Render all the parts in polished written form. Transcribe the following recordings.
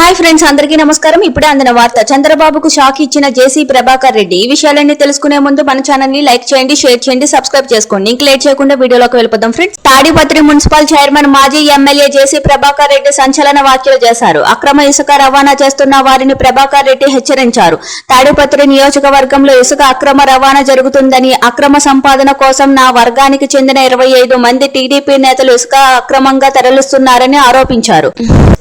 Hi friends, అందరికీ నమస్కారం. ఇప్పుడే అందిన వార్త. చంద్రబాబుకు షాక్ ఇచ్చిన జేసీ ప్రభాకర్ రెడ్డి. ఈ విషయాలన్నీ తెలుసుకునే ముందు మన ఛానల్ ని లైక్ చేయండి, షేర్ చేయండి, సబ్స్క్రైబ్ చేసుకోండి. ఇంక లేట్ చేయకుండా వీడియోలోకి వెళ్ళిపోదాం ఫ్రెండ్స్. తాడిపత్రి మున్సిపల్ చైర్మన్ మాజీ ఎమ్మెల్యే జేసీ ప్రభాకర్ రెడ్డి సంచలన వ్యాఖ్యలు చేశారు. అక్రమ ఇసుక రవాణా చేస్తున్న వారిని ప్రభాకర్ రెడ్డి హెచ్చరించారు. తాడిపత్రి నియోజకవర్గంలో ఇసుక అక్రమ రవాణా జరుగుతుందని, అక్రమ సంపాదన కోసం నా వర్గానికి చెందిన 25 మంది టీడీపీ నేతలు ఇసుక అక్రమంగా తరలిస్తున్నారని ఆరోపించారు.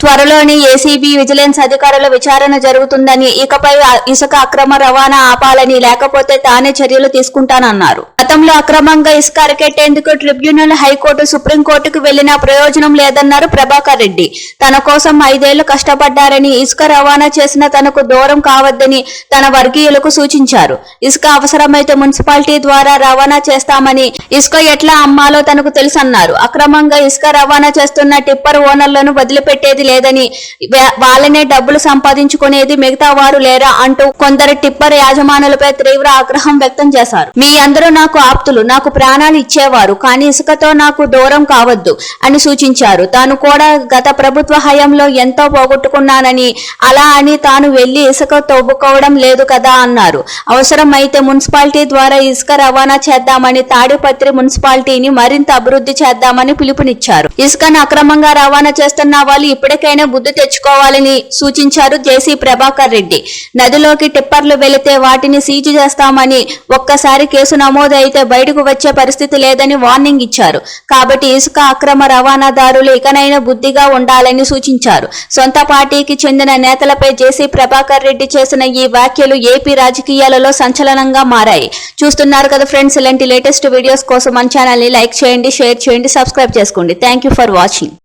త్వరలోని ఏసీబీ విజిలెన్స్ అధికారుల విచారణ జరుగుతుందని, ఇకపై ఇసుక అక్రమ రవాణా ఆపాలని, లేకపోతే తానే చర్యలు తీసుకుంటానన్నారు. గతంలో అక్రమంగా ఇసుక అరికెట్టేందుకు ట్రిబ్యునల్, హైకోర్టు, సుప్రీంకోర్టుకు వెళ్లినా ప్రయోజనం లేదన్నారు ప్రభాకర్ రెడ్డి. తన కోసం 5 ఏళ్లు కష్టపడ్డారని, ఇసుక రవాణా చేసిన తనకు దూరం కావద్దని తన వర్గీయులకు సూచించారు. ఇసుక అవసరమైతే మున్సిపాలిటీ ద్వారా రవాణా చేస్తామని, ఇసుక ఎట్లా అమ్మాలో తనకు తెలుసన్నారు. అక్రమంగా ఇసుక రవాణా చేస్తున్న టిప్పర్ ఓనర్లను వదిలిపెట్టేది లేదని, వాళ్ళనే డబ్బులు సంపాదించుకునేది, మిగతా వారు లేరా అంటూ కొందరు టిప్పర్ యాజమానులపై తీవ్ర ఆగ్రహం వ్యక్తం చేశారు. మీ అందరూ నాకు ఆప్తులు, నాకు ప్రాణాలు ఇచ్చేవారు, కానీ ఇసుకతో నాకు దూరం కావద్దు అని సూచించారు. తాను కూడా గత ప్రభుత్వ హయాంలో ఎంతో పోగొట్టుకున్నానని, అలా అని తాను వెళ్లి ఇసుక తవ్వుకోవడం లేదు కదా అన్నారు. అవసరమైతే మున్సిపాలిటీ ద్వారా ఇసుక రవాణా చేద్దామని, తాడిపత్రి మున్సిపాలిటీని మరింత అభివృద్ధి చేద్దామని పిలుపునిచ్చారు. ఇసుకను అక్రమంగా రవాణా చేస్తున్న వాళ్ళు ఇప్పటికైనా బుద్ధి తెచ్చుకోవాలని సూచించారు జేసీ ప్రభాకర్ రెడ్డి. నదిలోకి టిప్పర్లు వెళితే వాటిని సీజు చేస్తామని, ఒక్కసారి కేసు నమోదైతే బయటకు వచ్చే పరిస్థితి లేదని వార్నింగ్ ఇచ్చారు. కాబట్టి ఇసుక అక్రమ రవాణాదారులు ఇకనైనా బుద్ధిగా ఉండాలని సూచించారు. సొంత పార్టీకి చెందిన నేతలపై జేసీ ప్రభాకర్ రెడ్డి చేసిన ఈ వ్యాఖ్యలు ఏపీ రాజకీయాలలో సంచలనంగా మారాయి. చూస్తున్నారు కదా ఫ్రెండ్స్, ఇలాంటి లేటెస్ట్ వీడియోస్ కోసం మన ఛానల్ ని లైక్ చేయండి, షేర్ చేయండి, సబ్స్క్రైబ్ చేసుకోండి. Thank you for watching.